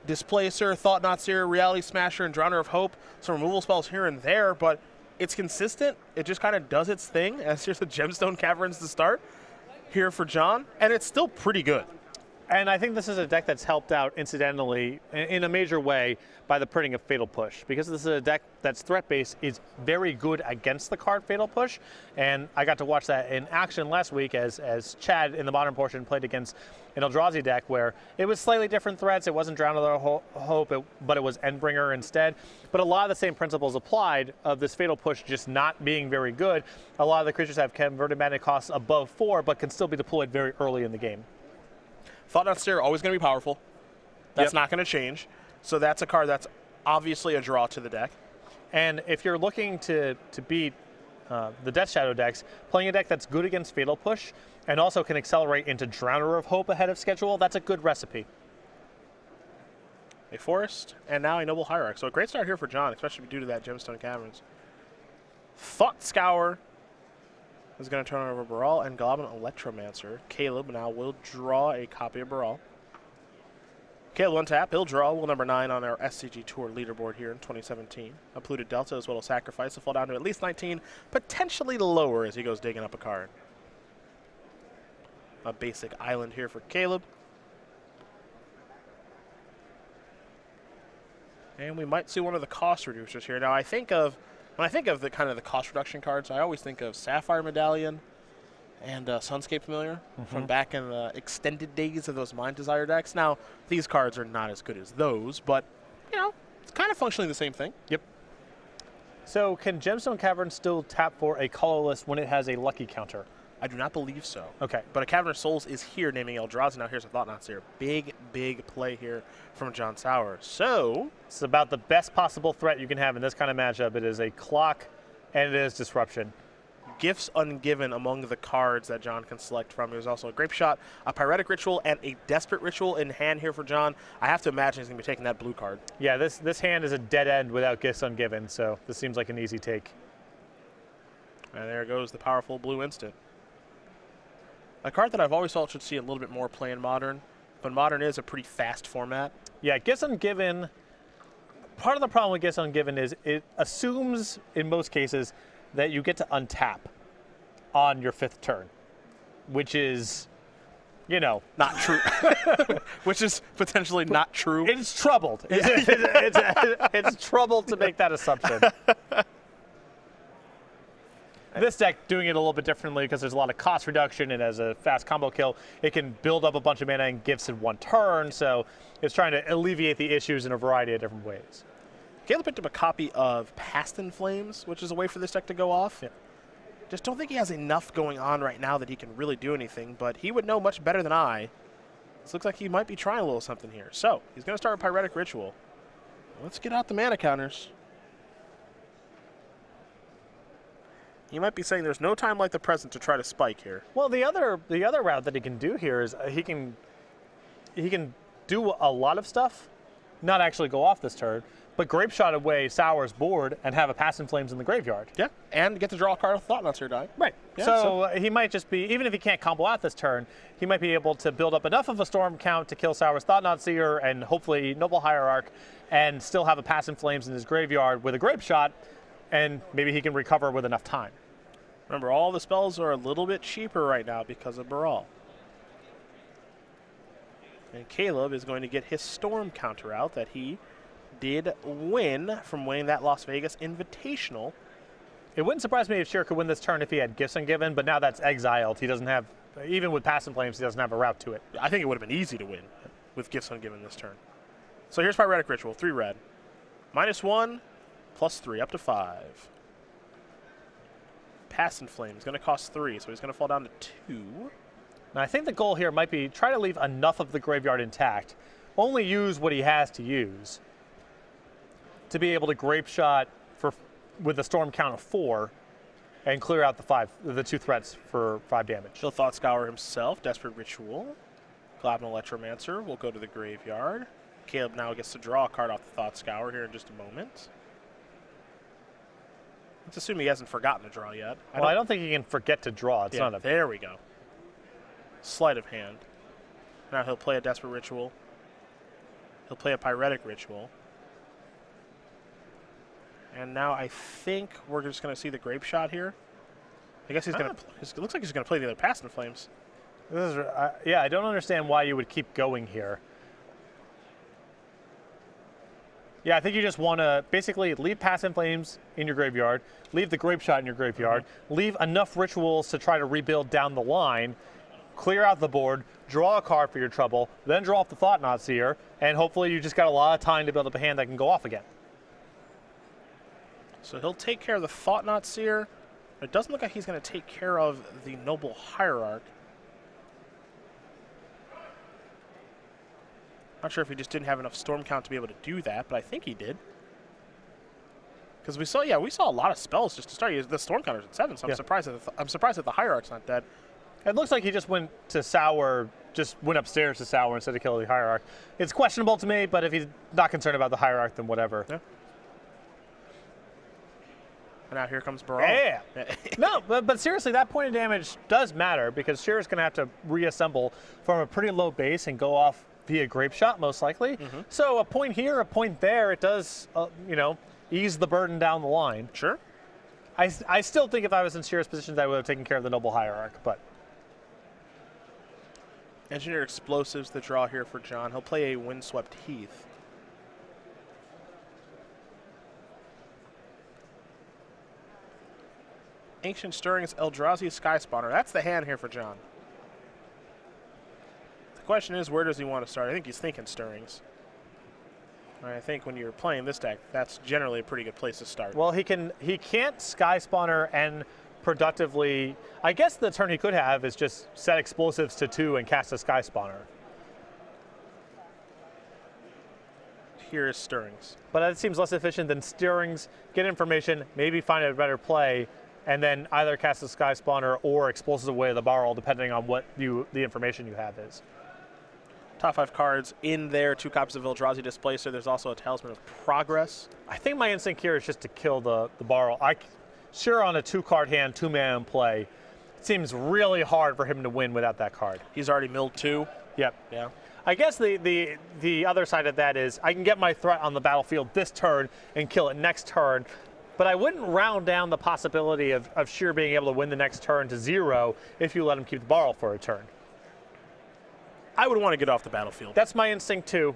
Displacer, Thought Not Seer, Reality Smasher, and Drowner of Hope. Some removal spells here and there, but it's consistent. It just kind of does its thing. As here's the Gemstone Caverns to start here for John, and it's still pretty good. And I think this is a deck that's helped out incidentally in a major way by the printing of Fatal Push, because this is a deck that's threat-based, is very good against the card Fatal Push, and I got to watch that in action last week as Chad in the modern portion played against an Eldrazi deck where it was slightly different threats. It wasn't Drown of Hope, but it was Endbringer instead. But a lot of the same principles applied of this Fatal Push just not being very good. A lot of the creatures have converted mana costs above 4, but can still be deployed very early in the game. Thought Not Seer always going to be powerful. That's not going to change. So that's a card that's obviously a draw to the deck. And if you're looking to beat the Death Shadow decks, playing a deck that's good against Fatal Push and also can accelerate into Drowner of Hope ahead of schedule, that's a good recipe. A Forest, and now a Noble Hierarch. So a great start here for John, especially due to that Gemstone Caverns. Thought Scour is going to turn over Baral and Goblin Electromancer. Caleb now will draw a copy of Baral. Caleb one tap, he'll draw. Will number 9 on our SCG Tour leaderboard here in 2017. A Polluted Delta as well as Sacrifice will fall down to at least 19, potentially lower as he goes digging up a card. A basic island here for Caleb. And we might see one of the cost reducers here. Now, when I think of the kind of the cost reduction cards, I always think of Sapphire Medallion and Sunscape Familiar from back in the extended days of those Mind Desire decks. Now, these cards are not as good as those, but, you know, it's kind of functionally the same thing. Yep. So can Gemstone Cavern still tap for a colorless when it has a lucky counter? I do not believe so. Okay. But a Cavern of Souls is here naming Eldrazi. Now here's a Thought Not Seer. Big, big play here from John Sauer. So it's about the best possible threat you can have in this kind of matchup. It is a clock and it is disruption. Gifts ungiven among the cards that John can select from. There's also a Grape Shot, a Pyretic Ritual, and a Desperate Ritual in hand here for John. I have to imagine he's going to be taking that blue card. Yeah, this hand is a dead end without Gifts ungiven, so this seems like an easy take. And there goes the powerful blue instant. A card that I've always felt should see a little bit more play in Modern, but Modern is a pretty fast format. Yeah, Gifts ungiven, part of the problem with Gifts ungiven is it assumes, in most cases, that you get to untap on your 5th turn, which is, you know, not true. Which is potentially not true. It's troubled. It's troubled to make that assumption. This deck doing it a little bit differently because there's a lot of cost reduction and as a fast combo kill, it can build up a bunch of mana and gifts in 1 turn, so it's trying to alleviate the issues in a variety of different ways. Caleb picked up a copy of Past in Flames, which is a way for this deck to go off. Yeah. Just don't think he has enough going on right now that he can really do anything, but he would know much better than I. This looks like he might be trying a little something here. So, he's going to start with Pyretic Ritual. Let's get out the mana counters. He might be saying there's no time like the present to try to spike here. Well, the other route that he can do here is he can do a lot of stuff, not actually go off this turn, but Grape Shot away Sauer's board and have a Past in Flames in the graveyard. Yeah, and get to draw a card with Thought Not Seer die. Right. Yeah, so he might just be, even if he can't combo out this turn, he might be able to build up enough of a Storm count to kill Sauer's Thought Not Seer and hopefully Noble Hierarch and still have a Past in Flames in his graveyard with a Grape Shot, and maybe he can recover with enough time. Remember, all the spells are a little bit cheaper right now because of Baral. And Caleb is going to get his Storm counter out that he did win from winning that Las Vegas Invitational. It wouldn't surprise me if Scherer could win this turn if he had Gifts ungiven, but now that's exiled. He doesn't have, even with Past in Flames, he doesn't have a route to it. I think it would have been easy to win with Gifts ungiven this turn. So here's Pyretic Ritual, 3 red. -1, +3, up to 5. Past in Flames, going to cost 3, so he's going to fall down to 2. Now I think the goal here might be try to leave enough of the graveyard intact. Only use what he has to use to be able to Grape Shot with a Storm count of 4 and clear out the 2 threats for 5 damage. He'll Thought Scour himself, Desperate Ritual. Goblin Electromancer will go to the graveyard. Caleb now gets to draw a card off the Thought Scour here in just a moment. Let's assume he hasn't forgotten to draw yet. I don't think he can forget to draw. It's not a... There we go. Sleight of hand. Now he'll play a Desperate Ritual. He'll play a Pyretic Ritual. And now I think we're just going to see the Grape Shot here. I guess he's going to. It looks like he's going to play the other Past in Flames. This is, yeah, I don't understand why you would keep going here. Yeah, I think you just want to basically leave Past in Flames in your graveyard, leave the Grape Shot in your graveyard, leave enough rituals to try to rebuild down the line, clear out the board, draw a card for your trouble, then draw off the Thought-Knot Seer, and hopefully you just got a lot of time to build up a hand that can go off again. So he'll take care of the Thought-Knot Seer. It doesn't look like he's going to take care of the Noble Hierarch. Not sure if he just didn't have enough storm count to be able to do that, but I think he did. Because we saw a lot of spells just to start. The storm counter's at 7, so I'm surprised that the Hierarch's not dead. It looks like he just went to Sauer, just went upstairs to Sauer instead of killing the Hierarch. It's questionable to me, but if he's not concerned about the Hierarch, then whatever. Yeah. And now here comes Baral. Yeah. No, but seriously, that point of damage does matter because Scherer's going to have to reassemble from a pretty low base and go off via Grape Shot, most likely. So a point here, a point there, it does, ease the burden down the line. Sure. I still think if I was in Scherer's position, I would have taken care of the Noble Hierarch, but. Engineer Explosives, the draw here for John. He'll play a Windswept Heath. Ancient Stirrings, Eldrazi Sky Spawner. That's the hand here for John. The question is, where does he want to start? I think he's thinking Stirrings. And I think when you're playing this deck, that's generally a pretty good place to start. Well, he can't Sky Spawner and productively. I guess the turn he could have is just set Explosives to 2 and cast a Sky Spawner. Here is Stirrings. But that seems less efficient than Stirrings, get information, maybe find a better play, and then either cast a Sky Spawner or Explosives away the barrel, depending on what the information you have is. Top 5 cards in there, 2 copies of Eldrazi Displacer. There's also a Talisman of Progress. I think my instinct here is just to kill the barrel. Sure, on a 2-card hand, 2-man play, it seems really hard for him to win without that card. He's already milled 2. Yep. Yeah. I guess the other side of that is I can get my threat on the battlefield this turn and kill it next turn, but I wouldn't round down the possibility of Scherer being able to win the next turn to 0 if you let him keep the barrel for a turn. I would want to get off the battlefield. That's my instinct too.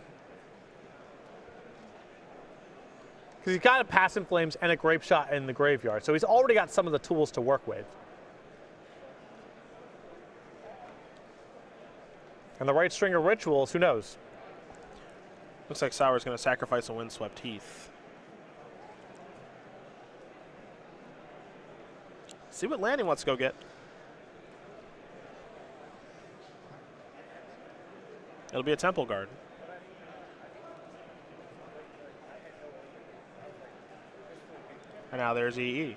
Because he's got a Past in Flames and a Grape Shot in the graveyard, so he's already got some of the tools to work with. And the right string of rituals, who knows? Looks like Sauer's going to sacrifice a Windswept Heath. See what land he wants to go get. It'll be a Temple Guard. And now there's EE.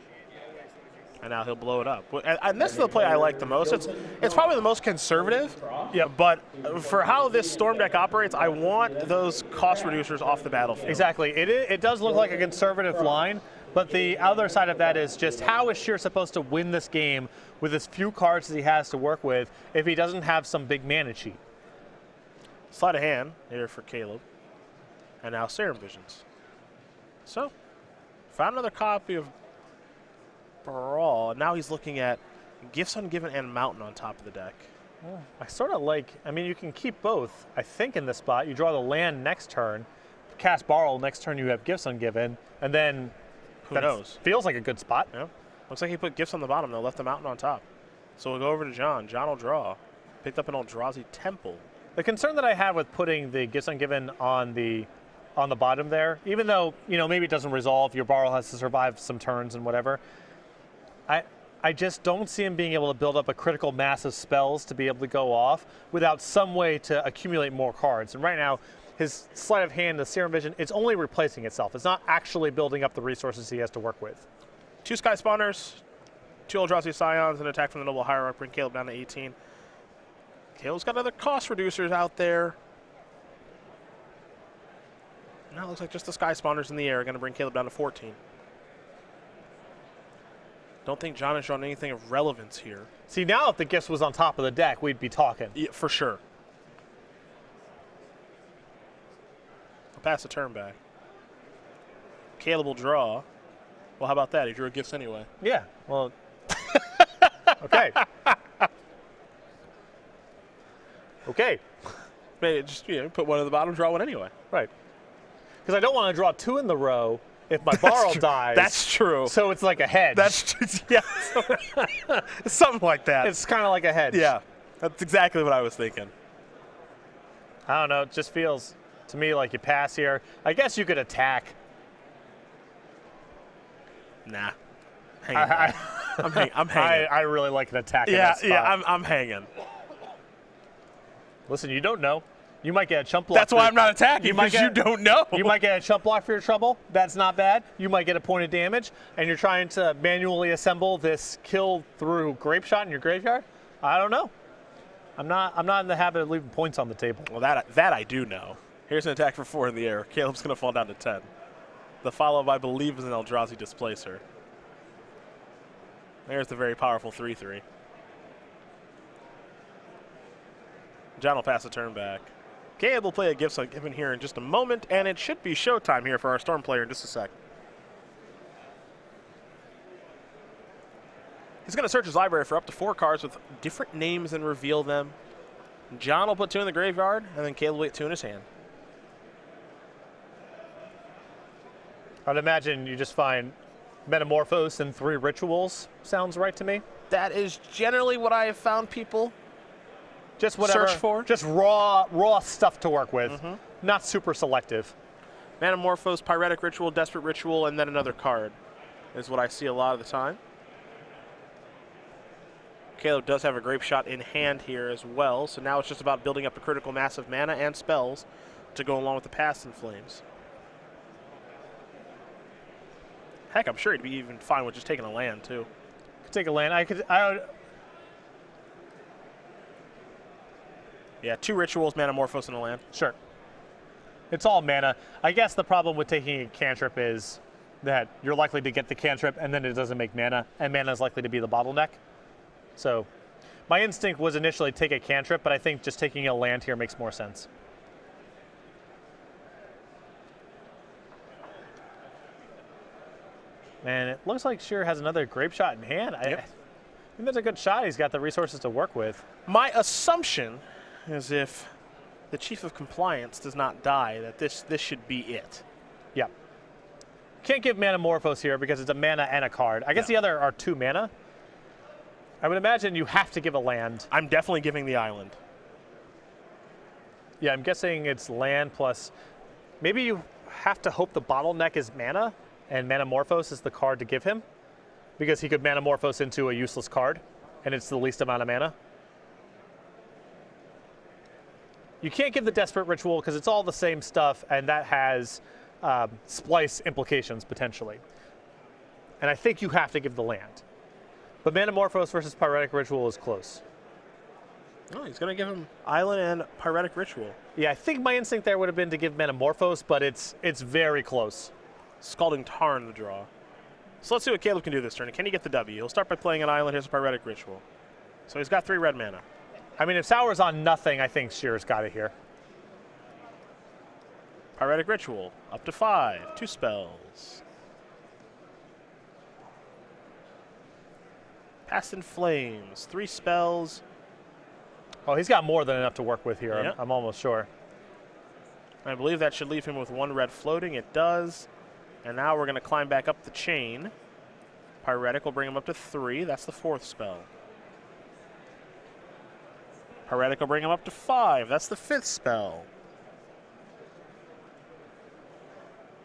And now he'll blow it up. And this is the play I like the most. It's probably the most conservative. Yeah, but for how this Storm deck operates, I want those cost reducers off the battlefield. Exactly. It does look like a conservative line, but the other side of that is just how is Scherer supposed to win this game with as few cards as he has to work with if he doesn't have some big mana cheat? Sleight of hand here for Caleb. And now Serum Visions. So, found another copy of Brawl. And now he's looking at Gifts Ungiven and Mountain on top of the deck. Well, I sort of like, I mean, you can keep both, I think, in this spot. You draw the land next turn, cast Barrel, next turn you have Gifts Ungiven, and then who knows? Feels like a good spot. Yeah. Looks like he put Gifts on the bottom, though, left the Mountain on top. So we'll go over to John. John will draw. Picked up an Eldrazi Temple. The concern that I have with putting the Gifts Ungiven on the bottom there, even though, maybe it doesn't resolve, your Barrel has to survive some turns and whatever, I just don't see him being able to build up a critical mass of spells to be able to go off without some way to accumulate more cards. And right now, his sleight of hand, the Serum Vision, it's only replacing itself. It's not actually building up the resources he has to work with. 2 Sky Spawners, 2 Eldrazi Scions, an attack from the Noble Hierarch, bring Caleb down to 18. Caleb's got other cost reducers out there. Now it looks like just the Sky Spawners in the air are going to bring Caleb down to 14. Don't think John has shown anything of relevance here. See, now if the Gifts was on top of the deck, we'd be talking. Yeah, for sure. pass the turn back. Caleb will draw. Well, how about that? He drew a gifts anyway. Yeah, well, okay. Okay. Maybe just put one at the bottom, draw one anyway. Right. Because I don't want to draw 2 in the row if my borrow dies. That's true. So it's like a hedge. That's yeah. Something like that. It's kind of like a hedge. Yeah. That's exactly what I was thinking. I don't know. It just feels to me like you pass here. I guess you could attack. Nah. I'm hanging. I really like an attack in that spot. Yeah, I'm hanging. Listen, you don't know. You might get a chump block. That's why I'm not attacking, because you don't know. You might get a chump block for your trouble. That's not bad. You might get a point of damage, and you're trying to manually assemble this kill through grape shot in your graveyard. I don't know. I'm not in the habit of leaving points on the table. Well, that I do know. Here's an attack for 4 in the air. Caleb's going to fall down to 10. The follow-up, I believe, is an Eldrazi Displacer. There's the very powerful 3/3. John will pass the turn back. Caleb will play a Gifts Ungiven here in just a moment, and it should be showtime here for our Storm player in just a sec. He's going to search his library for up to 4 cards with different names and reveal them. John will put 2 in the graveyard, and then Caleb will get 2 in his hand. I'd imagine you just find Metamorphose and 3 rituals. Sounds right to me. That is generally what I have found people just whatever, search for. Just raw stuff to work with. Not super selective. Metamorphose, Pyretic Ritual, Desperate Ritual, and then another card is what I see a lot of the time. Caleb does have a Grape Shot in hand here as well, so now it's just about building up a critical mass of mana and spells to go along with the Past in Flames. Heck, I'm sure he'd be even fine with just taking a land, too. Could take a land. I would. Yeah, 2 rituals, Metamorphose, and a land. Sure. It's all mana. I guess the problem with taking a cantrip is that you're likely to get the cantrip and then it doesn't make mana, and mana is likely to be the bottleneck. So my instinct was initially take a cantrip, but I think just taking a land here makes more sense. And it looks like Scherer has another Grape Shot in hand. I think that's a good shot. He's got the resources to work with. My assumption is if the Chief of Compliance does not die, that this should be it. Yeah. Can't give Metamorphose here because it's a mana and a card. I guess the other are 2 mana. I would imagine you have to give a land. I'm definitely giving the island. Yeah, I'm guessing it's land plus. Maybe you have to hope the bottleneck is mana, and Metamorphose is the card to give him, because he could Metamorphose into a useless card, and it's the least amount of mana. You can't give the Desperate Ritual because it's all the same stuff, and that has splice implications potentially. And I think you have to give the land. But Metamorphose versus Pyretic Ritual is close. Oh, he's going to give him Island and Pyretic Ritual. Yeah, I think my instinct there would have been to give Metamorphose, but it's very close. Scalding Tarn the draw. So let's see what Caleb can do this turn. Can he get the W? He'll start by playing an Island. Here's a Pyretic Ritual. So he's got 3 red mana. I mean, if Sauer's on nothing, I think Scherer's got it here. Pyretic Ritual, up to 5, 2 spells. Past in Flames, 3 spells. Oh, he's got more than enough to work with here, Yeah. I'm almost sure. I believe that should leave him with 1 red floating. It does. And now we're going to climb back up the chain. Pyretic will bring him up to 3. That's the 4th spell. Pyretic will bring him up to 5. That's the 5th spell.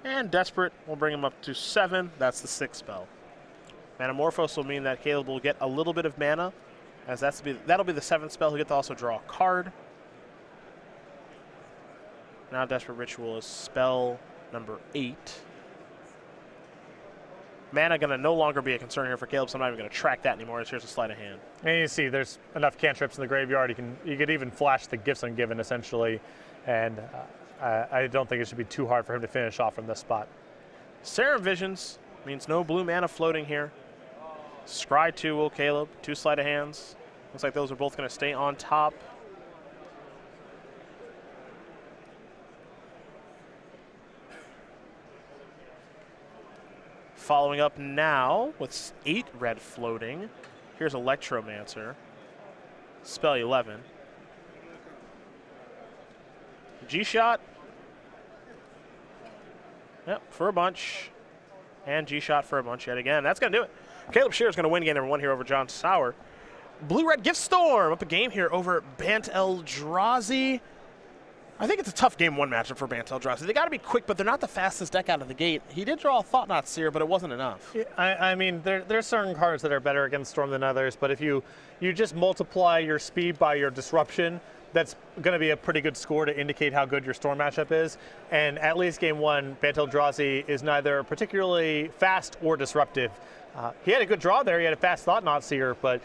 And Desperate will bring him up to 7. That's the 6th spell. Metamorphose will mean that Caleb will get a little bit of mana, as that'll be the 7th spell. He'll get to also draw a card. Now Desperate Ritual is spell number 8. Mana going to no longer be a concern here for Caleb, so I'm not even going to track that anymore. Here's a sleight of hand. And you see there's enough cantrips in the graveyard. You could even flash the Gifts Ungiven, essentially, and I don't think it should be too hard for him to finish off from this spot. Serum Visions means no blue mana floating here. Scry 2 will Caleb. 2 sleight of hands. Looks like those are both going to stay on top. following up now with 8 red floating. Here's Electromancer. Spell 11. G-Shot. Yep, for a bunch. And G-Shot for a bunch yet again. That's going to do it. Caleb Scherer is going to win game number 1 here over John Sauer. Blue-Red Gift Storm up a game here over Bant Eldrazi. I think it's a tough game 1 matchup for Bant Eldrazi. They got to be quick, but they're not the fastest deck out of the gate. He did draw a Thought-Knot Seer, but it wasn't enough. Yeah, I mean, there's certain cards that are better against Storm than others, but if you just multiply your speed by your disruption, that's going to be a pretty good score to indicate how good your Storm matchup is. And at least game 1, Bant Eldrazi is neither particularly fast or disruptive. He had a good draw there. He had a fast Thought-Knot Seer, but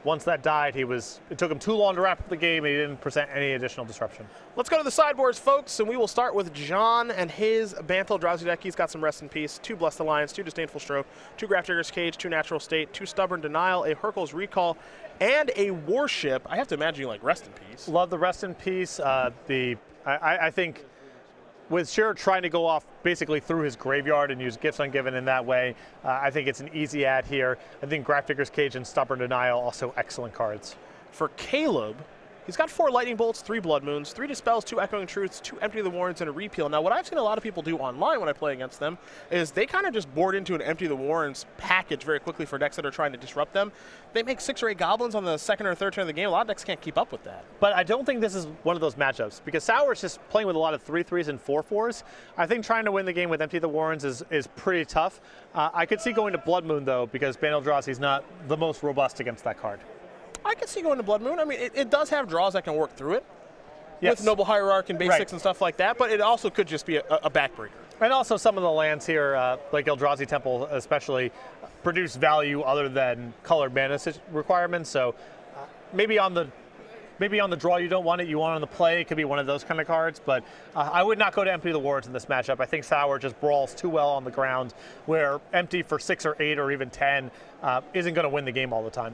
once that died, it took him too long to wrap up the game, and he didn't present any additional disruption. Let's go to the sideboards, folks, and we will start with John and his Bant Eldrazi deck. He's got some Rest in Peace, 2 Blessed Alliance, 2 Disdainful Stroke, 2 Grafdigger's Cage, 2 Natural State, 2 Stubborn Denial, a Hurkyl's Recall, and a Warship. I have to imagine you like Rest in Peace. Love the Rest in Peace. I think with Scherer trying to go off basically through his graveyard and use Gifts Ungiven in that way, I think it's an easy add here. I think Grafdigger's Cage and Stubborn Denial also excellent cards. For Caleb, he's got 4 Lightning Bolts, 3 Blood Moons, 3 Dispels, 2 Echoing Truths, 2 Empty the Warrens, and a Repeal. Now, what I've seen a lot of people do online when I play against them is they kind of just board into an Empty the Warrens package very quickly for decks that are trying to disrupt them. They make 6 or 8 Goblins on the 2nd or 3rd turn of the game. A lot of decks can't keep up with that. But I don't think this is one of those matchups because Sauer's just playing with a lot of 3/3s and 4/4s. I think trying to win the game with Empty the Warrens is pretty tough. I could see going to Blood Moon, though, because Bant Eldrazi is not the most robust against that card. I can see going to Blood Moon. I mean, it does have draws that can work through it. Yes. With Noble Hierarch and Basics Right. and stuff like that, but it also could just be a backbreaker. And also some of the lands here, like Eldrazi Temple especially, produce value other than colored mana requirements. So maybe on the draw you don't want it, you want it on the play. It could be one of those kind of cards, but I would not go to Empty the Warrens in this matchup. I think Sauer just brawls too well on the ground, where Empty for 6 or 8 or even 10 isn't going to win the game all the time.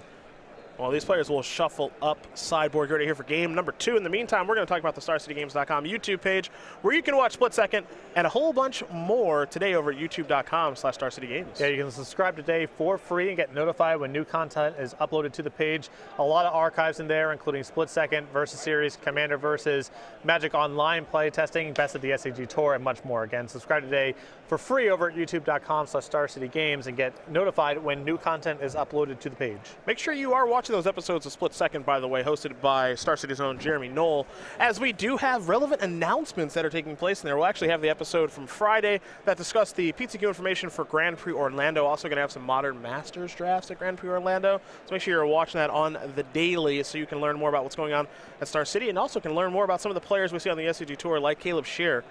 Well, these players will shuffle up sideboard. You're ready here for game number 2. In the meantime, we're going to talk about the StarCityGames.com YouTube page, where you can watch Split Second and a whole bunch more today over at youtube.com/StarCityGames. Yeah, you can subscribe today for free and get notified when new content is uploaded to the page. A lot of archives in there, including Split Second, Versus Series, Commander Versus, Magic Online play testing, Best of the SCG Tour, and much more. Again, subscribe today for free over at youtube.com/StarCityGames and get notified when new content is uploaded to the page. Make sure you are watching those episodes of Split Second, by the way, hosted by Star City's own Jeremy Knoll, as we do have relevant announcements that are taking place in there. We'll actually have the episode from Friday that discussed the PTQ information for Grand Prix Orlando. Also going to have some Modern Masters drafts at Grand Prix Orlando. So make sure you're watching that on the daily so you can learn more about what's going on at Star City, and also can learn more about some of the players we see on the SCG Tour, like Caleb Scherer,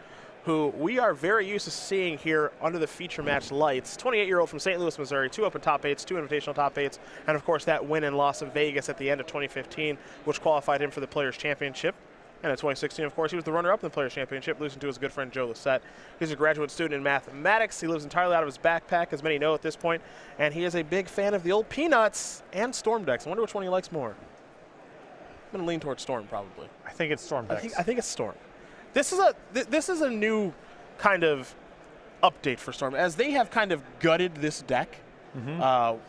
who we are very used to seeing here under the feature match lights. 28-year-old from St. Louis, Missouri, 2 open top 8s, 2 invitational top 8s, and of course that win and loss in Vegas at the end of 2015, which qualified him for the Players' Championship. And in 2016, of course, he was the runner-up in the Players' Championship, losing to his good friend Joe Lissette. He's a graduate student in mathematics. He lives entirely out of his backpack, as many know at this point, and he is a big fan of the old Peanuts and Storm decks. I wonder which one he likes more. I'm going to lean towards Storm, probably. I think it's Storm decks. I think it's Storm. This is a new kind of update for Storm, as they have kind of gutted this deck.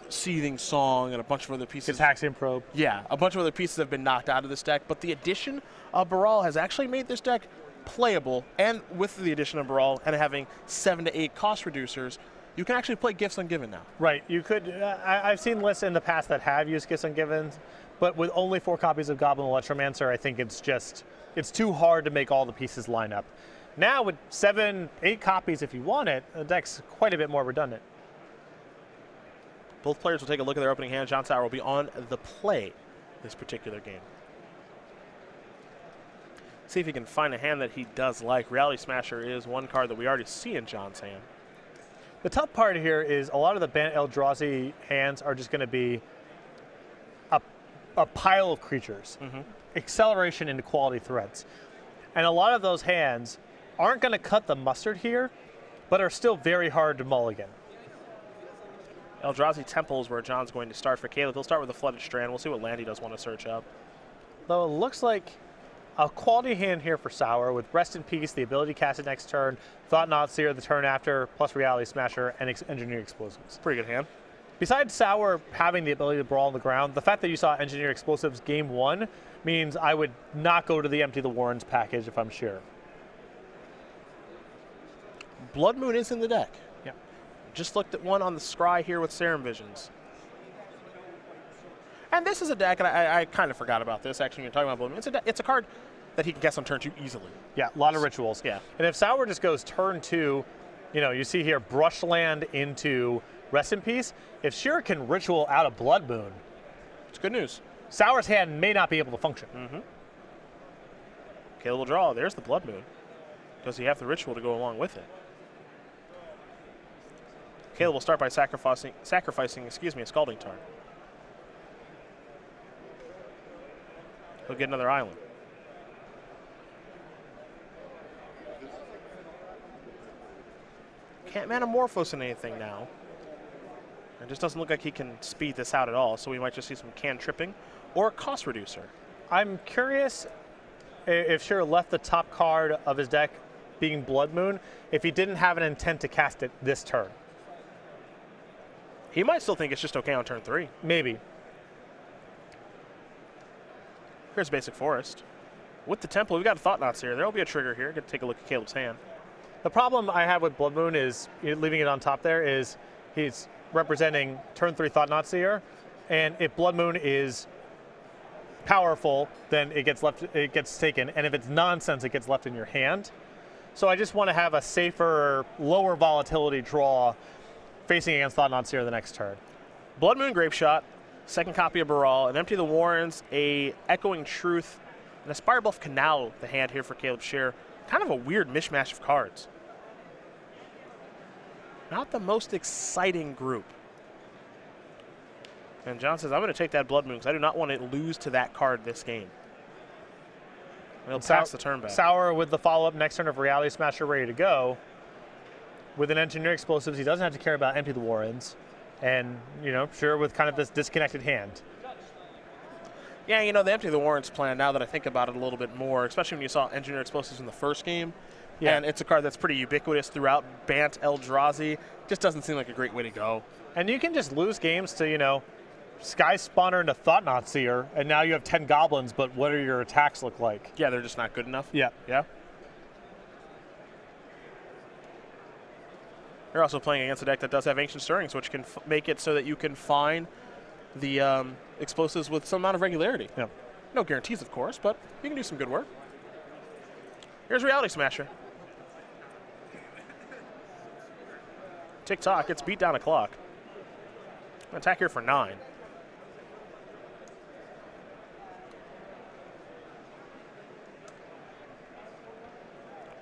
Seething Song and a bunch of other pieces. Taxian Probe. Yeah, a bunch of other pieces have been knocked out of this deck, but the addition of Baral has actually made this deck playable, and with the addition of Baral and having 7 to 8 cost reducers, you can actually play Gifts Ungiven now. Right, you could, I've seen lists in the past that have used Gifts Ungiven, but with only 4 copies of Goblin Electromancer, I think it's too hard to make all the pieces line up. Now with 7, 8 copies if you want it, the deck's quite a bit more redundant. Both players will take a look at their opening hand. John Sauer will be on the play this particular game. See if he can find a hand that he does like. Reality Smasher is one card that we already see in John's hand. The tough part here is a lot of the Bant Eldrazi hands are just going to be a pile of creatures. Acceleration into quality threats. And a lot of those hands aren't going to cut the mustard here, but are still very hard to mulligan. Eldrazi Temple is where John's going to start for Caleb. He'll start with a Flooded Strand. We'll see what land he does want to search up. Though it looks like a quality hand here for Sauer with Rest in Peace, the ability to cast it next turn, Thought Knot Seer the turn after, plus Reality Smasher and Engineer Explosives. Pretty good hand. Besides Sauer having the ability to brawl on the ground, the fact that you saw Engineer Explosives game 1 means I would not go to the Empty the Warrens package if I'm Scherer. Blood Moon is in the deck. Yeah. Just looked at one on the scry here with Serum Visions. And this is a deck, and I kind of forgot about this actually when you're talking about Blood Moon. It's a card that he can guess on turn 2 easily. Yeah, a lot of rituals. Yeah. And if Sauer just goes turn 2, you know, you see here Brushland into Rest in Peace. If Scherer can ritual out of Blood Moon, it's good news. Sauer's hand may not be able to function. Mm-hmm. Caleb will draw. There's the Blood Moon. Does he have the ritual to go along with it? Caleb will start by sacrificing a Scalding Tarn. He'll get another island. Can't Manamorphose in anything now. It just doesn't look like he can speed this out at all, so we might just see some cantripping or a cost reducer. I'm curious if Scherer left the top card of his deck being Blood Moon, if he didn't have an intent to cast it this turn. He might still think it's just okay on turn 3. Maybe. Here's Basic Forest. With the Temple, we've got Thought Knots here. There will be a trigger here. Get to take a look at Caleb's hand. The problem I have with Blood Moon is, leaving it on top there, is he's representing turn 3 Thought Knot Seer, and if Blood Moon is powerful, then it gets taken, and if it's nonsense, it gets left in your hand. So I just want to have a safer, lower volatility draw facing against Thought Knot Seer the next turn. Blood Moon Grape Shot, second copy of Baral, an Empty the Warrens, a Echoing Truth, and a Spire Bluff Canal, the hand here for Caleb Scherer. Kind of a weird mishmash of cards. Not the most exciting group. And John says, I'm going to take that Blood Moon because I do not want to lose to that card this game. And he'll pass the turn back. Sauer with the follow-up next turn of Reality Smasher ready to go. With an Engineer Explosives, he doesn't have to care about Empty the Warrens. And, you know, Scherer with kind of this disconnected hand. Yeah, you know, the Empty the Warrens plan, now that I think about it a little bit more, especially when you saw Engineer Explosives in the first game, yeah. And it's a card that's pretty ubiquitous throughout Bant Eldrazi. Just doesn't seem like a great way to go. And you can just lose games to, you know, Sky Spawner into Thought Knot Seer, and now you have 10 goblins, but what do your attacks look like? Yeah, they're just not good enough. Yeah. Yeah. You're also playing against a deck that does have Ancient Stirrings, which can make it so that you can find the explosives with some amount of regularity. Yeah. No guarantees, of course, but you can do some good work. Here's Reality Smasher. Tick-tock, it's beat down a clock. Attack here for 9.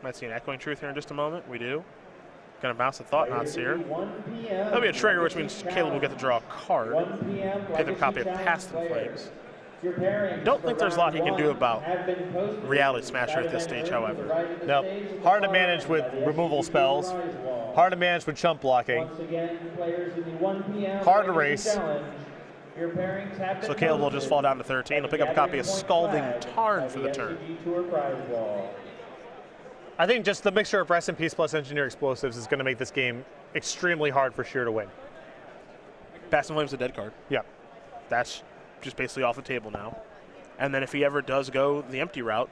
Might see an Echoing Truth here in just a moment. We do. Going to bounce the Thought Knots here. There'll be a trigger, which means Caleb will get to draw a card. Pick up a copy of Past in Flames. Don't think there's a lot he can do about Reality Smasher at this stage, however. Nope. Hard to manage with removal spells. Hard to manage with chump blocking. Hard to race. So Caleb will just fall down to 13. He'll pick up a copy of Scalding Tarn for the turn. I think just the mixture of Rest in Peace plus Engineer Explosives is going to make this game extremely hard for Scherer to win. Past in Flames is a dead card. Yeah. That's just basically off the table now. And then if he ever does go the empty route,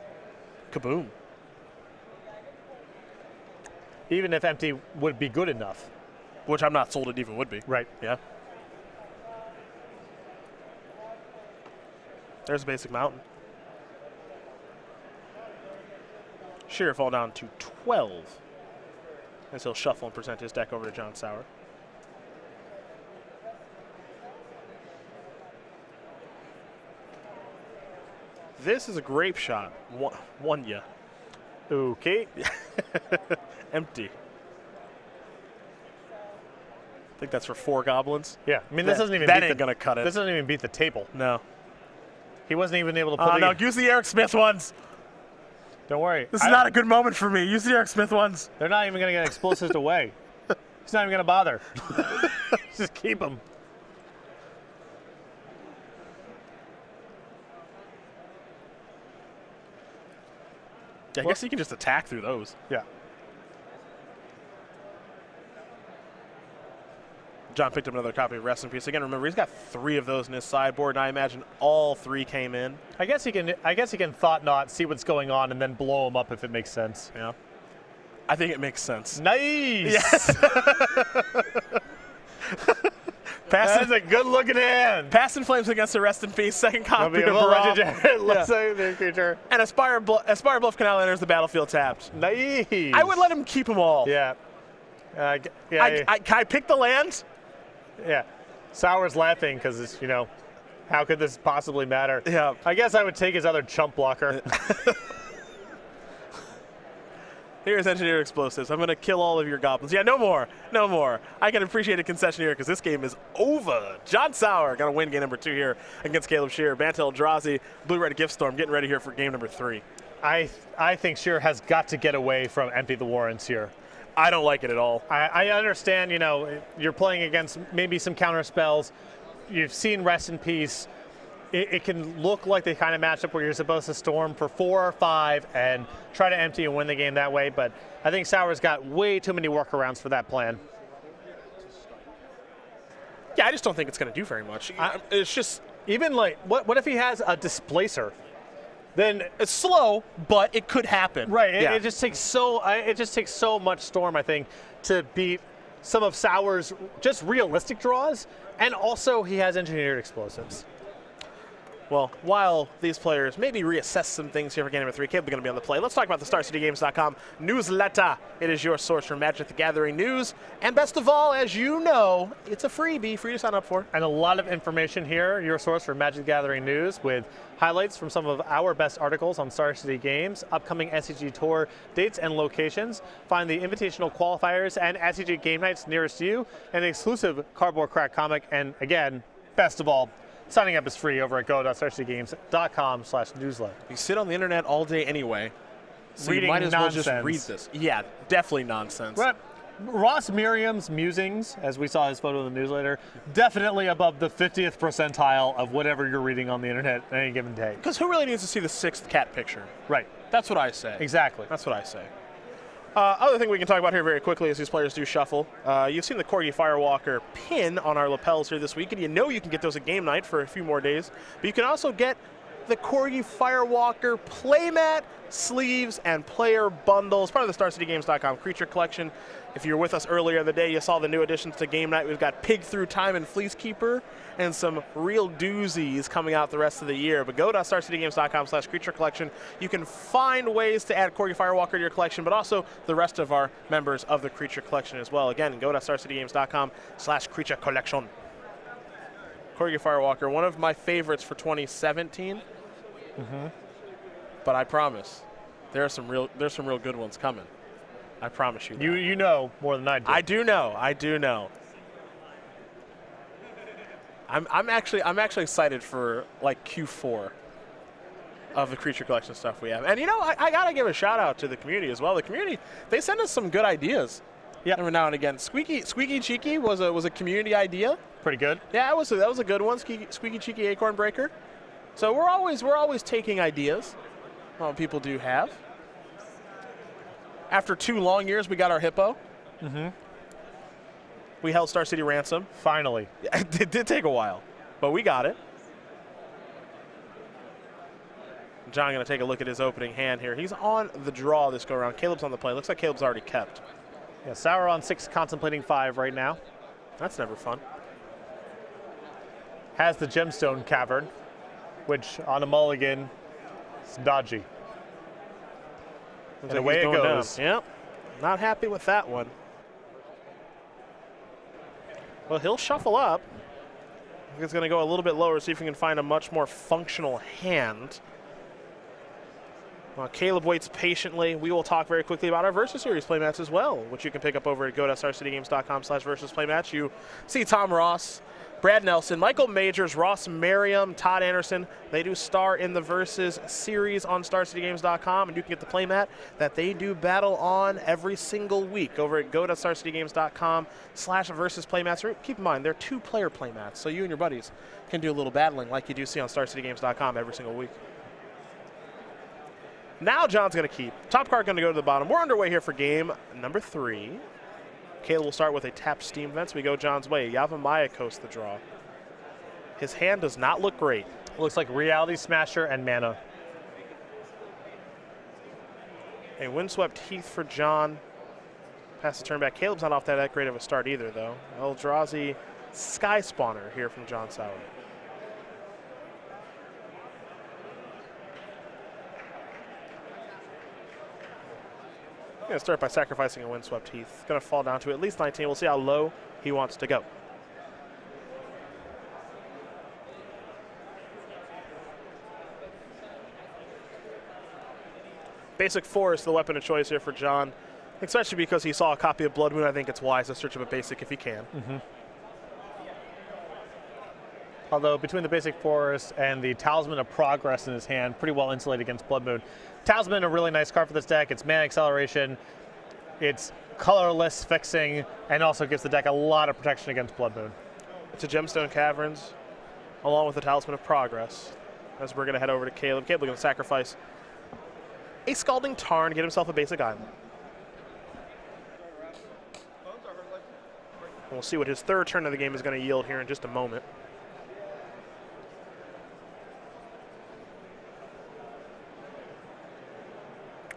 kaboom. Even if empty would be good enough. Which I'm not sold it even would be. Right. Yeah. There's a basic mountain. Scherer fall down to 12. As he'll shuffle and present his deck over to John Sauer. This is a grape shot. One ya. Okay. Empty. I think that's for 4 goblins. Yeah. I mean, this doesn't even that ain't gonna cut it. This doesn't even beat the table. No. He wasn't even able to put no, use the Eric Smith ones. Don't worry. This is not a good moment for me. Use the Eric Smith ones. They're not even going to get explosives away. He's not even going to bother. Just keep them. Yeah, I guess you can just attack through those. Yeah. John picked up another copy of Rest in Peace. Again, remember, he's got 3 of those in his sideboard, and I imagine all 3 came in. I guess he can thought not, see what's going on, and then blow them up if it makes sense. Yeah. I think it makes sense. Nice. Yes. That's a good-looking hand. Pass in Flames against the Rest in Peace. Second copy of legendary. Yeah. Say creature. And Aspire Bluff Canal enters the battlefield tapped. Nice. I would let him keep them all. Yeah. Can I pick the land? Yeah. Sauer's laughing because it's, how could this possibly matter? Yeah. I guess I would take his other chump blocker. Here's Engineered Explosives. I'm going to kill all of your goblins. Yeah, no more. No more. I can appreciate a concession here because this game is over. John Sauer going to win game number 2 here against Caleb Scherer. Bantel Eldrazi, Blue-Red Gift Storm getting ready here for game number 3. I think Scherer has got to get away from Empty the Warrens here. I don't like it at all. I understand, you're playing against maybe some counter spells. You've seen Rest in Peace. It can look like the kind of matchup where you're supposed to storm for 4 or 5 and try to empty and win the game that way, but I think Sauer's got way too many workarounds for that plan. Yeah, I just don't think it's going to do very much. It's just... Even like, what if he has a Displacer? Then it's slow, but it could happen. Right. Yeah. It just takes so much storm, I think, to beat some of Sauer's just realistic draws, and also he has Engineered Explosives. Well, while these players maybe reassess some things here for game number 3, Caleb is going to be on the play. Let's talk about the StarCityGames.com newsletter. It is your source for Magic the Gathering news. And best of all, as you know, it's a freebie, free to sign up for. And a lot of information here, your source for Magic the Gathering news, with highlights from some of our best articles on Star City Games, upcoming SCG Tour dates and locations. Find the invitational qualifiers and SCG game nights nearest you, an exclusive cardboard crack comic, and again, best of all, signing up is free over at go.starcitygames.com/newsletter. You sit on the internet all day anyway, so reading you might as nonsense. well just read this. Yeah, definitely nonsense. Right. Ross Merriam's musings, as we saw his photo in the newsletter, definitely above the 50th percentile of whatever you're reading on the internet at any given day. Because who really needs to see the 6th cat picture? Right. That's what I say. Exactly. That's what I say. Other thing we can talk about here very quickly as these players do shuffle. You've seen the Corgi Firewalker pin on our lapels here this week, and you know you can get those at game night for a few more days. But you can also get the Corgi Firewalker playmat, sleeves, and player bundles, part of the StarCityGames.com creature collection. If you were with us earlier in the day, you saw the new additions to game night. We've got Pig Through Time and Fleecekeeper, and some real doozies coming out the rest of the year. But go to StarCityGames.com/creature collection. You can find ways to add Corgi Firewalker to your collection, but also the rest of our members of the creature collection as well. Again, go to StarCityGames.com/creature collection. Corgi Firewalker, one of my favorites for 2017. But I promise, there's some real good ones coming. I promise you that. You know more than I do. I do know. I do know. I'm actually excited for like Q4 of the creature collection stuff we have. And I gotta give a shout out to the community as well. The community, they send us some good ideas. Yeah, every now and again. Squeaky Cheeky was a community idea. Pretty good. Yeah, that was a good one. Squeaky Cheeky Acorn Breaker. So we're always taking ideas. Well, people do have. After 2 long years, we got our hippo. We held Star City ransom. Finally. It did take a while, but we got it. John going to take a look at his opening hand here. He's on the draw this go around. Caleb's on the play. Looks like Caleb's already kept. Yeah, Sauer on 6, contemplating 5 right now. That's never fun. Has the Gemstone Cavern, which on a mulligan is dodgy. And away it goes. Yep. Not happy with that one. Well, he'll shuffle up. I think it's going to go a little bit lower, see if we can find a much more functional hand. While Caleb waits patiently, we will talk very quickly about our Versus Series playmats as well, which you can pick up over at go.starcitygames.com/versus playmats. You see Tom Ross, Brad Nelson, Michael Majors, Ross Merriam, Todd Anderson. They do star in the Versus Series on StarCityGames.com, and you can get the playmat that they do battle on every single week over at go.starcitygames.com/versus playmats. Keep in mind, they're 2-player playmats, so you and your buddies can do a little battling like you do see on StarCityGames.com every single week. Now John's going to keep. Top card going to go to the bottom. We're underway here for game number 3. Caleb will start with a tapped Steam Vent, so we go John's way. Yavimaya coasts the draw. His hand does not look great. Looks like Reality Smasher and Mana. A Windswept Heath for John. Pass the turn back. Caleb's not off that great of a start either, though. Eldrazi Sky Spawner here from John Sauer. I'm going to start by sacrificing a Windswept Heath. Going to fall down to at least 19. We'll see how low he wants to go. Basic Forest, the weapon of choice here for John, especially because he saw a copy of Blood Moon. I think it's wise to search up a basic if he can. Although between the Basic Forest and the Talisman of Progress in his hand, pretty well insulated against Blood Moon. Talisman, a really nice card for this deck. It's mana acceleration, it's colorless fixing, and also gives the deck a lot of protection against Blood Moon. It's a Gemstone Caverns, along with the Talisman of Progress. As we're going to head over to Caleb. Caleb going to sacrifice a Scalding Tarn, get himself a basic island. And we'll see what his third turn of the game is going to yield here in just a moment.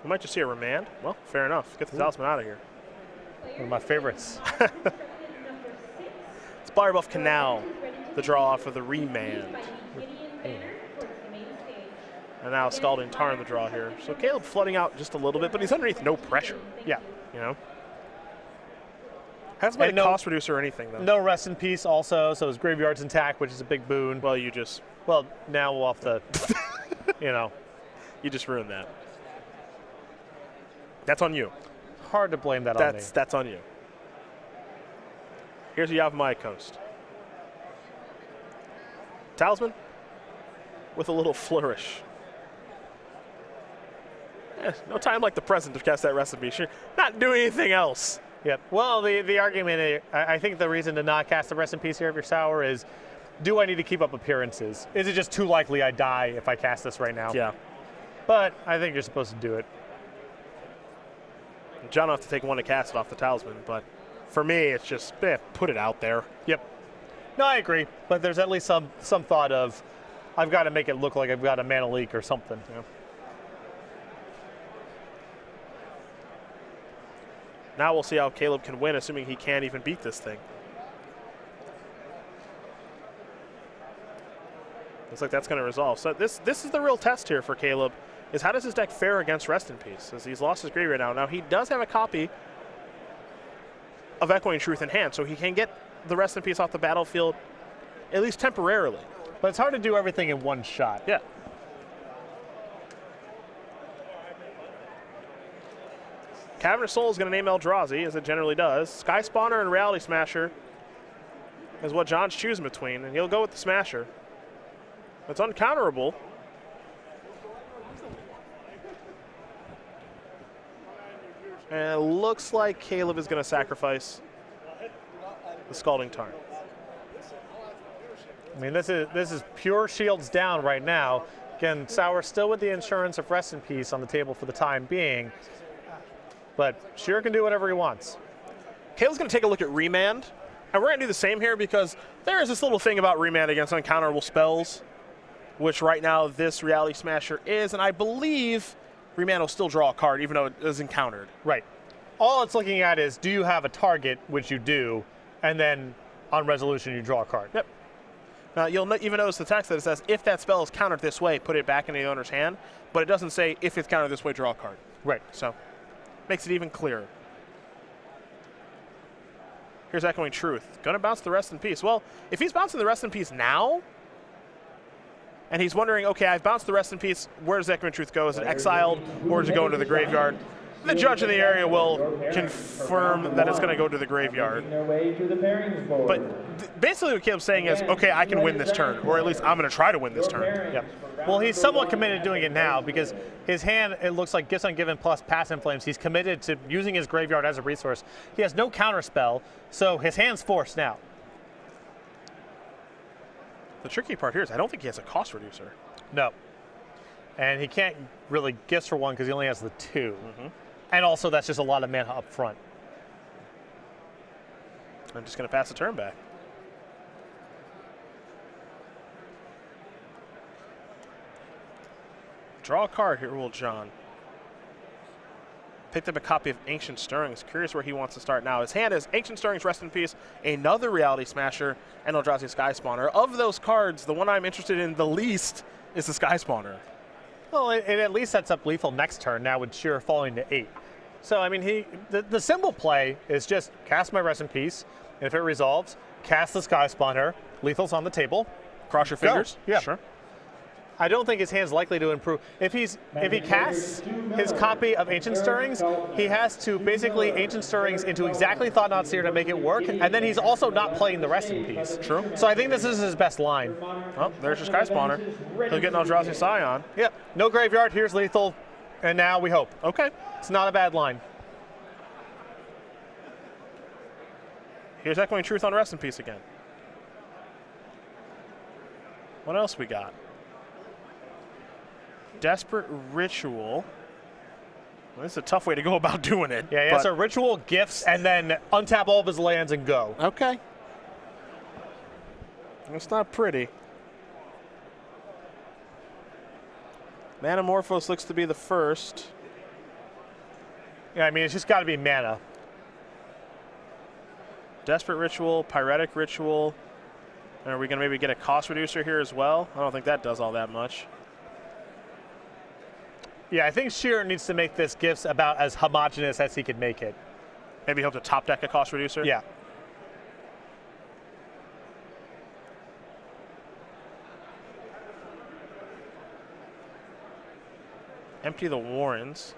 We might just see a remand. Well, fair enough. Get the Talisman out of here. One of my favorites. It's Firebuff Canal, the draw off of the remand. And now Scalding Tarn the draw here. So Caleb flooding out just a little bit, but he's underneath no pressure. Yeah. You know? Hasn't been a cost reducer or anything, though. No Rest in Peace also, so his graveyard's intact, which is a big boon. Well, you just... Well, now we'll have to, you know. You just ruined that. That's on you. Hard to blame that on me. That's on you. Here's a Yavimaya Coast. Talisman with a little flourish. No time like the present to cast that recipe. Sure, not doing anything else. Yep. Well, the argument, I think the reason to not cast the Rest in Peace here if you're Sauer is, do I need to keep up appearances? Is it just too likely I die if I cast this right now? Yeah. But I think you're supposed to do it. John will have to take one to cast it off the Talisman, but for me, it's just, put it out there. Yep. No, I agree. But there's at least some thought of, I've got to make it look like I've got a mana leak or something. Yeah. Now we'll see how Caleb can win, assuming he can't even beat this thing. Looks like that's going to resolve. So this is the real test here for Caleb, is how does his deck fare against Rest in Peace, as he's lost his graveyard now. Now he does have a copy of Echoing Truth in hand, so he can get the Rest in Peace off the battlefield, at least temporarily. But it's hard to do everything in one shot. Yeah. Cavernous Soul is going to name Eldrazi, as it generally does. Sky Spawner and Reality Smasher is what John's choosing between, and he'll go with the Smasher. It's uncounterable. And it looks like Caleb is going to sacrifice the Scalding Tarn. I mean, this is pure shields down right now. Again, Sauer still with the insurance of Rest in Peace on the table for the time being. But Scherer can do whatever he wants. Caleb's going to take a look at Remand. And we're going to do the same here because there is this little thing about Remand against uncounterable spells, which right now this Reality Smasher is. And I believe Remand will still draw a card even though it is encountered. Right. All it's looking at is, do you have a target, which you do, and then on resolution you draw a card. Yep. You'll even notice the text that it says, if that spell is countered this way, put it back in the owner's hand. But it doesn't say, if it's countered this way, draw a card. Right. So, makes it even clearer. Here's Echoing Truth. Gonna bounce the Rest in Peace. Well, if he's bouncing the Rest in Peace now, and he's wondering, okay, I've bounced the Rest in Peace, where does Echoing Truth go? Is it exiled, or does it go into the graveyard? The judge in the area will confirm that it's going to go to the graveyard. But basically what Caleb's saying is, okay, I can win this turn, or at least I'm going to try to win this turn. Yep. Well, he's somewhat committed to doing it now because his hand, it looks like Gifts Ungiven plus Pass in Flames. He's committed to using his graveyard as a resource. He has no counter spell, so his hand's forced now. The tricky part here is I don't think he has a cost reducer. No. And he can't really gifts for 1 because he only has the 2. And also, that's just a lot of mana up front. I'm just going to pass the turn back. Draw a card here, will John. Picked up a copy of Ancient Stirrings. Curious where he wants to start now. His hand is Ancient Stirrings, Rest in Peace, another Reality Smasher, and Eldrazi Sky Spawner. Of those cards, the one I'm interested in the least is the Sky Spawner. Well, it at least sets up lethal next turn now with Scherer falling to 8. So, I mean, the simple play is just cast my Rest in Peace, and if it resolves, cast the Sky Spawner, lethal's on the table. Cross your fingers? Yeah. Sure. I don't think his hand's likely to improve. If he casts his copy of Ancient Stirrings, he has to basically Ancient Stirrings into exactly Thought-Knot Seer to make it work, and then he's also not playing the Rest in Peace. True. So I think this is his best line. Well, there's your Sky Spawner. He'll get an Eldrazi Scion. Yep. No graveyard, here's lethal, and now we hope. Okay. It's not a bad line. Here's Echoing Truth on Rest in Peace again. What else we got? Desperate Ritual. Well, this is a tough way to go about doing it. Yeah, he has a Ritual, Gifts, and then untap all of his lands and go. Okay. It's not pretty. Manamorphose looks to be the first. Yeah, I mean, it's just got to be mana. Desperate Ritual, Pyretic Ritual. Are we going to maybe get a cost reducer here as well? I don't think that does all that much. Yeah, I think Scherer needs to make this Gifts about as homogenous as he could make it. Maybe he'll have to top deck a cost reducer? Yeah. Empty the Warrens.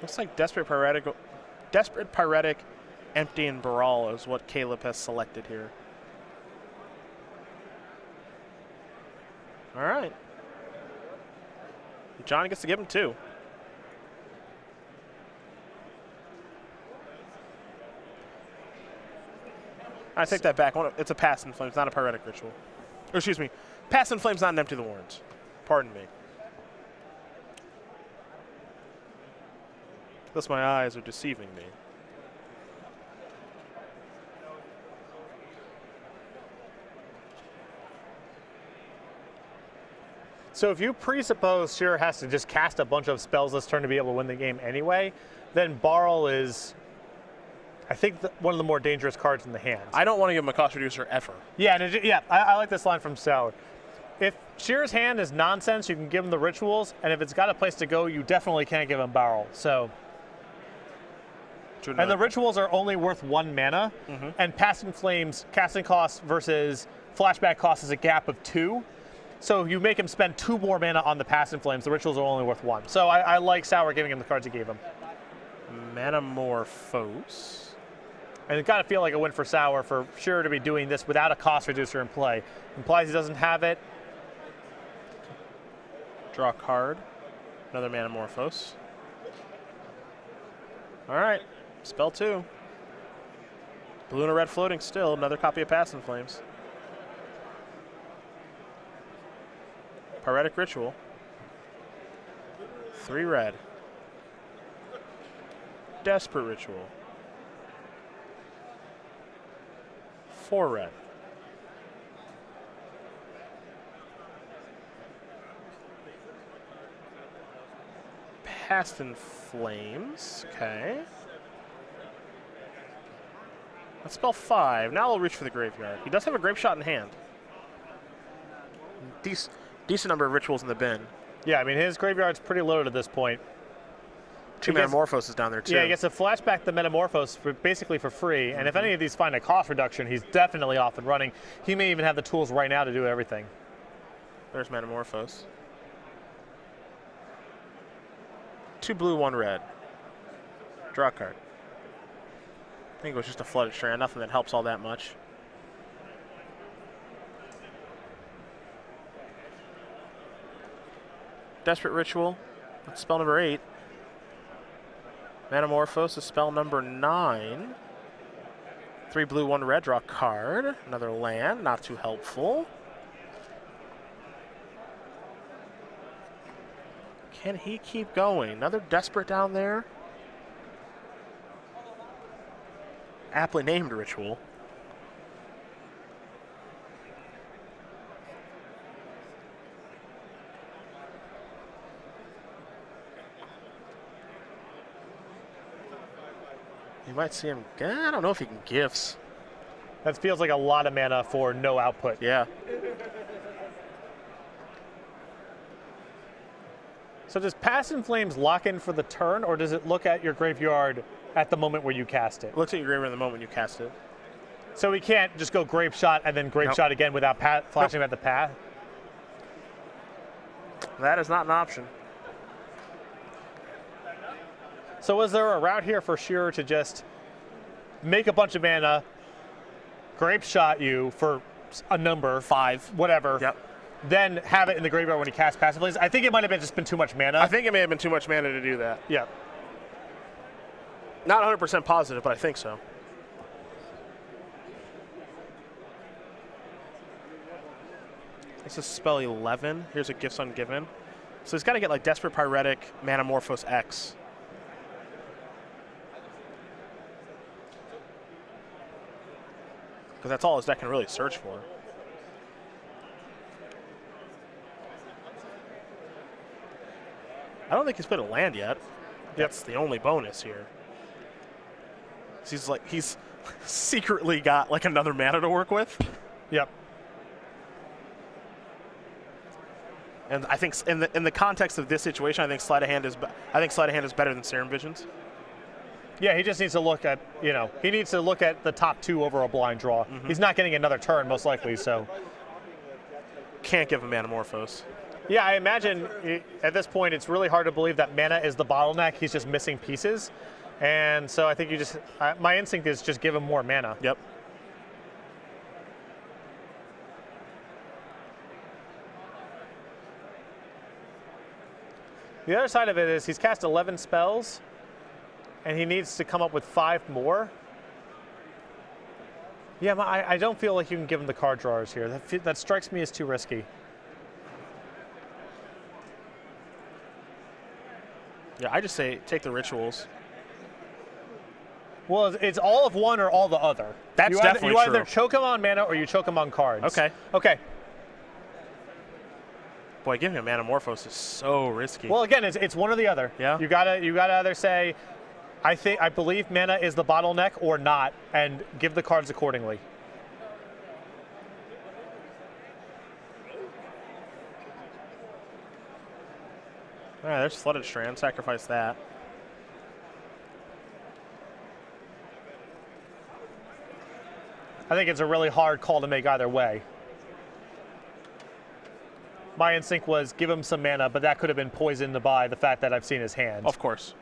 Looks like Desperate Pyretic, Empty, and Baral is what Caleb has selected here. All right. John gets to give him 2. I take that back. It's a Pass in Flames, not a Pyretic Ritual. Or excuse me, Pass in Flames, not an Empty the Warrens. Pardon me. Thus my eyes are deceiving me. So if you presuppose Scherer has to just cast a bunch of spells this turn to be able to win the game anyway, then Baral is, I think, one of the more dangerous cards in the hand. I don't want to give him a cost reducer ever. Yeah, I like this line from Sauer. If Scherer's hand is nonsense, you can give him the Rituals, and if it's got a place to go, you definitely can't give him Baral. So, and the Rituals are only worth 1 mana, and Pass in Flames casting cost versus flashback cost is a gap of 2. So you make him spend 2 more mana on the Pass in Flames. The Rituals are only worth 1. So I like Sauer giving him the cards he gave him. Manamorphose. And it got to feel like a win for Sauer for Scherer to be doing this without a cost reducer in play. Implies he doesn't have it. Draw a card. Another Manamorphose. All right. Spell 2. Blue and a red floating still. Another copy of Pass in Flames. Pyretic Ritual. 3 red. Desperate Ritual. 4 red. Pass in Flames. Okay. Let's spell 5. Now we'll reach for the graveyard. He does have a Grape Shot in hand. Decent number of Rituals in the bin. Yeah, I mean, his graveyard's pretty loaded at this point. 2 Metamorphoses down there, too. Yeah, he gets to flashback the Metamorphose basically for free, and if any of these find a cost reduction, he's definitely off and running. He may even have the tools right now to do everything. There's Metamorphose. 2 blue, 1 red. Draw a card. I think it was just a Flooded Strand, nothing that helps all that much. Desperate Ritual. That's spell number 8. Manamorphose is spell number 9. 3 blue, 1 red, draw a card. Another land, not too helpful. Can he keep going? Another desperate down there. Aptly named ritual. You might see him. I don't know if he can gifts. That feels like a lot of mana for no output. Yeah. So does Past in Flames lock in for the turn, or does it look at your graveyard at the moment where you cast it? It looks at your graveyard at the moment you cast it. So we can't just go Grape Shot and then Grape Shot again without flashing at the path? That is not an option. So was there a route here for Scherer to just make a bunch of mana, Grape Shot you for a number, 5, whatever, Yep. then have it in the graveyard when he casts Passive Plays? I think it might have just been too much mana. I think it may have been too much mana to do that. Yeah. Not 100% positive, but I think so. This is spell 11. Here's a Gifts Ungiven. So he's got to get like Desperate Pyretic, Manamorphose X. Because that's all his deck can really search for. I don't think he's played a land yet. That's the only bonus here. He's secretly got like another mana to work with. Yep. And I think in the context of this situation, I think Sleight of Hand is better than Serum Visions. Yeah, he just needs to look at, he needs to look at the top 2 over a blind draw. He's not getting another turn, most likely, so. Can't give him Manamorphose. Yeah, I imagine at this point it's really hard to believe that mana is the bottleneck. He's just missing pieces. And so I think my instinct is just give him more mana. Yep. The other side of it is he's cast 11 spells, and he needs to come up with 5 more. Yeah, I don't feel like you can give him the card drawers here. That strikes me as too risky. Yeah, I just say take the rituals. Well, it's all of one or all the other. That's definitely true. You either true. choke him on mana or you choke him on cards. Okay. Okay. Boy, giving him Manamorphose is so risky. Well, again, it's one or the other. Yeah. You gotta either say, I believe mana is the bottleneck or not, and give the cards accordingly. All right, there's Flooded Strand. Sacrifice that. I think it's a really hard call to make either way. My instinct was give him some mana, but that could have been poisoned by the fact that I've seen his hand. Of course.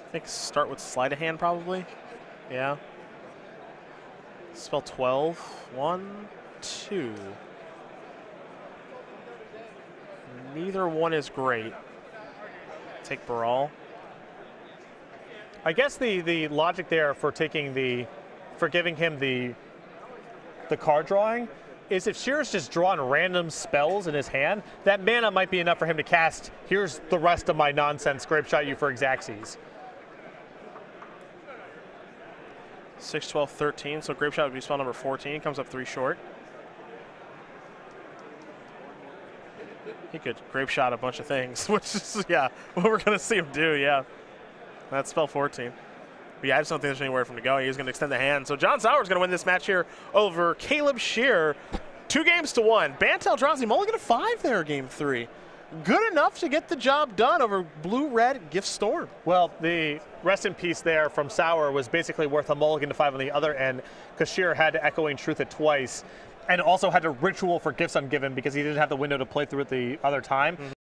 I think start with Sleight of Hand probably. Yeah. Spell 12. 1, 2. Neither one is great. Take Baral. I guess the logic there for giving him the card drawing is if Scherer's just drawing random spells in his hand, that mana might be enough for him to cast, here's the rest of my nonsense, Grape Shot you for Xaxes. 6, 12, 13. So Grape Shot would be spell number 14. Comes up 3 short. He could Grape Shot a bunch of things, which is, yeah, what we're going to see him do, yeah. That's spell 14. But yeah, I just don't think there's anywhere for him to go. He's going to extend the hand. So John Sauer is going to win this match here over Caleb Scherer. 2-1. Bantel Eldrazi mulligan to 5 there, game 3. Good enough to get the job done over Blue-Red Gift Storm. Well, the rest in peace there from Sauer was basically worth a mulligan to 5 on the other end because Scherer had to Echoing Truth it twice and also had to Ritual for Gifts Ungiven because he didn't have the window to play through it the other time.